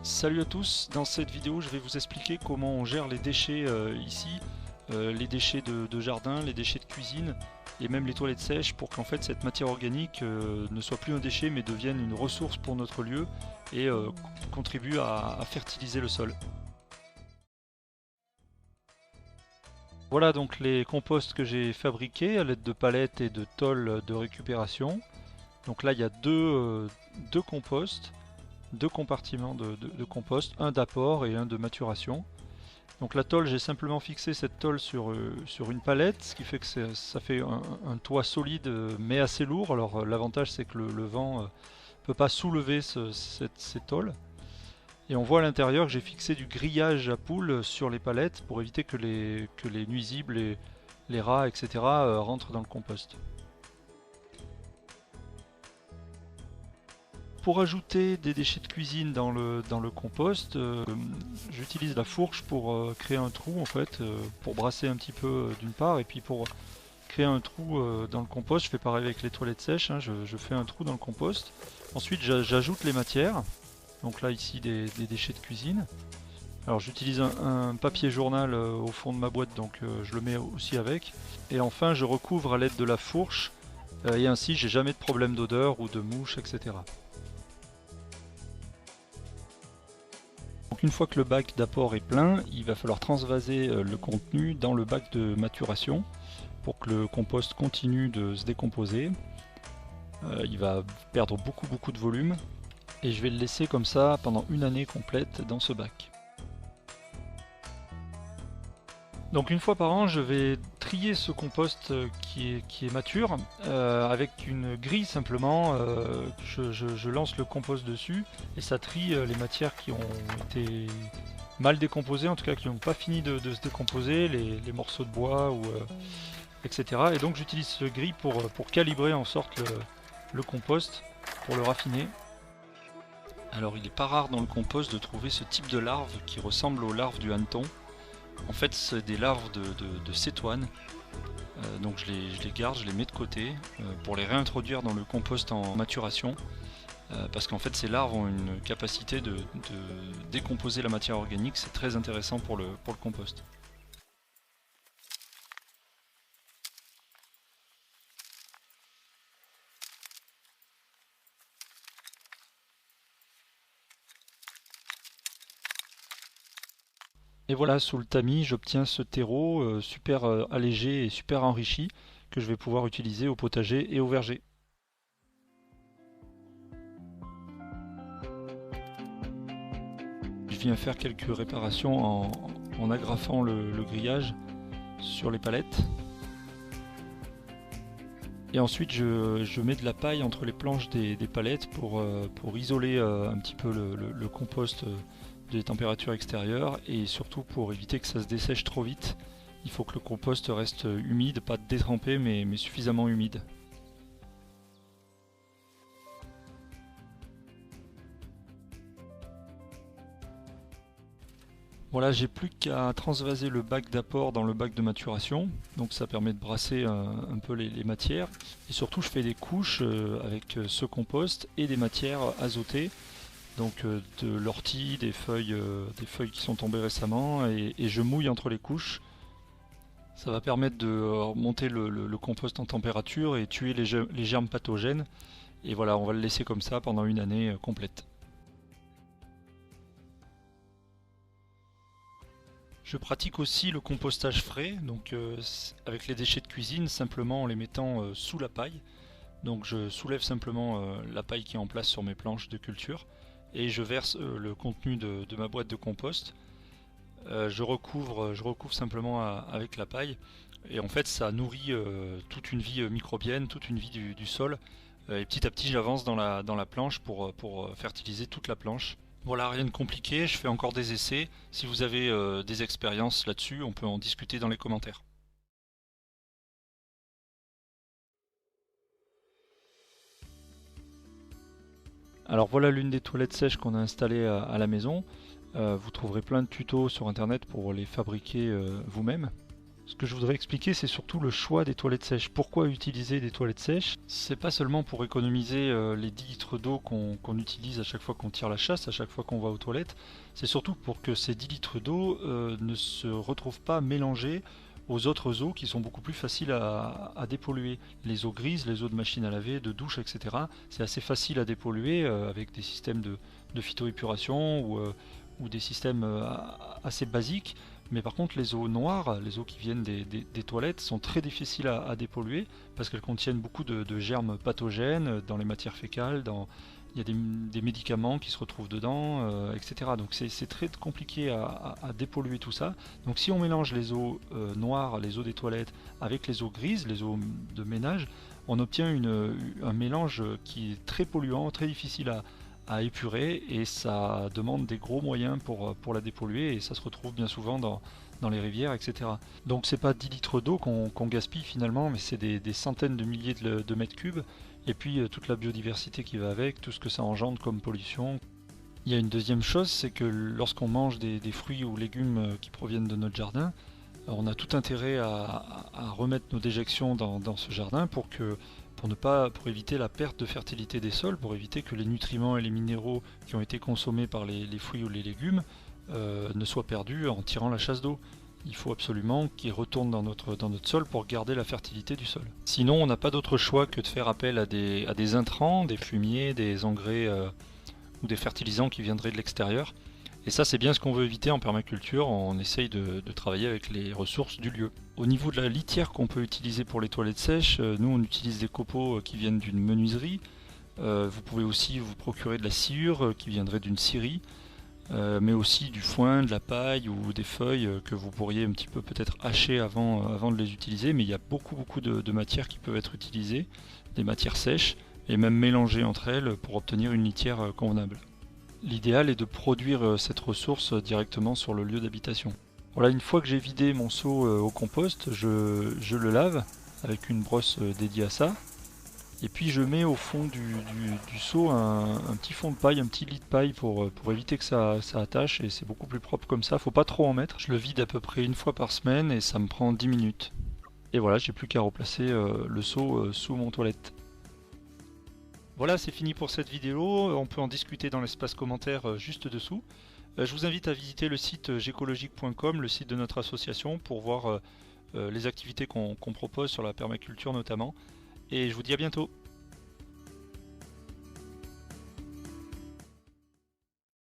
Salut à tous, dans cette vidéo je vais vous expliquer comment on gère les déchets ici, les déchets de jardin, les déchets de cuisine et même les toilettes sèches pour qu'en fait cette matière organique ne soit plus un déchet mais devienne une ressource pour notre lieu et contribue à fertiliser le sol. Voilà donc les composts que j'ai fabriqués à l'aide de palettes et de tôles de récupération. Donc là il y a deux composts. Deux compartiments de compost, un d'apport et un de maturation. Donc la tôle, j'ai simplement fixé cette tôle sur une palette, ce qui fait que ça fait un toit solide mais assez lourd. Alors l'avantage c'est que le vent ne peut pas soulever ces tôles. Et on voit à l'intérieur que j'ai fixé du grillage à poules sur les palettes pour éviter que les nuisibles, les rats, etc. rentrent dans le compost. Pour ajouter des déchets de cuisine dans le compost, j'utilise la fourche pour créer un trou en fait, pour brasser un petit peu d'une part, et puis pour créer un trou dans le compost, je fais pareil avec les toilettes sèches, hein, je fais un trou dans le compost. Ensuite j'ajoute les matières, donc là ici des déchets de cuisine. Alors j'utilise un papier journal au fond de ma boîte, donc je le mets aussi avec. Et enfin je recouvre à l'aide de la fourche, et ainsi j'ai jamais de problème d'odeur ou de mouches, etc. Donc une fois que le bac d'apport est plein, il va falloir transvaser le contenu dans le bac de maturation pour que le compost continue de se décomposer. Il va perdre beaucoup de volume et je vais le laisser comme ça pendant une année complète dans ce bac. Donc une fois par an, je vais trier ce compost qui est mature avec une grille simplement. Je lance le compost dessus et ça trie les matières qui ont été mal décomposées, en tout cas qui n'ont pas fini de se décomposer, les morceaux de bois, etc. Et donc j'utilise ce grille pour calibrer en sorte le compost, pour le raffiner. Alors il n'est pas rare dans le compost de trouver ce type de larves qui ressemblent aux larves du hanneton. En fait, c'est des larves de cétoine, donc je les garde, je les mets de côté pour les réintroduire dans le compost en maturation, parce qu'en fait ces larves ont une capacité de décomposer la matière organique, c'est très intéressant pour le compost. Et voilà, sous le tamis, j'obtiens ce terreau super allégé et super enrichi que je vais pouvoir utiliser au potager et au verger. Je viens faire quelques réparations en agrafant le grillage sur les palettes. Et ensuite je mets de la paille entre les planches des palettes pour isoler un petit peu le compost des températures extérieures et surtout pour éviter que ça se dessèche trop vite. Il faut que le compost reste humide, pas détrempé mais suffisamment humide. Voilà, j'ai plus qu'à transvaser le bac d'apport dans le bac de maturation, donc ça permet de brasser un peu les matières. Et surtout je fais des couches avec ce compost et des matières azotées. Donc de l'ortie, des feuilles qui sont tombées récemment et je mouille entre les couches. Ça va permettre de remonter le compost en température et tuer les germes pathogènes. Et voilà, on va le laisser comme ça pendant une année complète. Je pratique aussi le compostage frais, donc avec les déchets de cuisine, simplement en les mettant sous la paille. Donc je soulève simplement la paille qui est en place sur mes planches de culture et je verse le contenu de ma boîte de compost. Je recouvre simplement avec la paille et en fait ça nourrit toute une vie microbienne, toute une vie du sol. Et petit à petit j'avance dans la planche pour fertiliser toute la planche. Voilà, rien de compliqué, je fais encore des essais. Si vous avez des expériences là-dessus, on peut en discuter dans les commentaires. Alors voilà l'une des toilettes sèches qu'on a installées à la maison. Vous trouverez plein de tutos sur internet pour les fabriquer vous-même. Ce que je voudrais expliquer, c'est surtout le choix des toilettes sèches. Pourquoi utiliser des toilettes sèches? C'est pas seulement pour économiser les 10 litres d'eau qu'on utilise à chaque fois qu'on tire la chasse, à chaque fois qu'on va aux toilettes, c'est surtout pour que ces 10 litres d'eau ne se retrouvent pas mélangés aux autres eaux qui sont beaucoup plus faciles à dépolluer. Les eaux grises, les eaux de machine à laver, de douche, etc. C'est assez facile à dépolluer avec des systèmes de phytoépuration ou des systèmes assez basiques. Mais par contre, les eaux noires, les eaux qui viennent des toilettes, sont très difficiles à dépolluer parce qu'elles contiennent beaucoup de germes pathogènes dans les matières fécales, il y a des médicaments qui se retrouvent dedans, etc. Donc c'est très compliqué à dépolluer tout ça. Donc si on mélange les eaux noires, les eaux des toilettes, avec les eaux grises, les eaux de ménage, on obtient un mélange qui est très polluant, très difficile à épurer, et ça demande des gros moyens pour la dépolluer, et ça se retrouve bien souvent dans les rivières, etc. Donc c'est pas 10 litres d'eau qu'on gaspille finalement, mais c'est des centaines de milliers de mètres cubes, et puis toute la biodiversité qui va avec, tout ce que ça engendre comme pollution. Il y a une deuxième chose, c'est que lorsqu'on mange des fruits ou légumes qui proviennent de notre jardin, on a tout intérêt à remettre nos déjections dans ce jardin pour éviter la perte de fertilité des sols, pour éviter que les nutriments et les minéraux qui ont été consommés par les fruits ou les légumes ne soient perdus en tirant la chasse d'eau. Il faut absolument qu'ils retournent dans notre sol pour garder la fertilité du sol. Sinon, on n'a pas d'autre choix que de faire appel à des intrants, des fumiers, des engrais ou des fertilisants qui viendraient de l'extérieur. Et ça, c'est bien ce qu'on veut éviter en permaculture. On essaye de travailler avec les ressources du lieu. Au niveau de la litière qu'on peut utiliser pour les toilettes sèches, nous on utilise des copeaux qui viennent d'une menuiserie. Vous pouvez aussi vous procurer de la sciure qui viendrait d'une scierie, mais aussi du foin, de la paille ou des feuilles que vous pourriez un petit peu peut-être hacher avant de les utiliser. Mais il y a beaucoup de matières qui peuvent être utilisées, des matières sèches, et même mélangées entre elles pour obtenir une litière convenable. L'idéal est de produire cette ressource directement sur le lieu d'habitation. Voilà, une fois que j'ai vidé mon seau au compost, je le lave avec une brosse dédiée à ça. Et puis je mets au fond du seau un petit fond de paille, un petit lit de paille pour éviter que ça attache, et c'est beaucoup plus propre comme ça. Faut pas trop en mettre. Je le vide à peu près une fois par semaine et ça me prend 10 minutes. Et voilà, j'ai plus qu'à replacer le seau sous mon toilette. Voilà, c'est fini pour cette vidéo, on peut en discuter dans l'espace commentaire juste dessous. Je vous invite à visiter le site gécologique.com, le site de notre association, pour voir les activités qu'on propose sur la permaculture notamment. Et je vous dis à bientôt.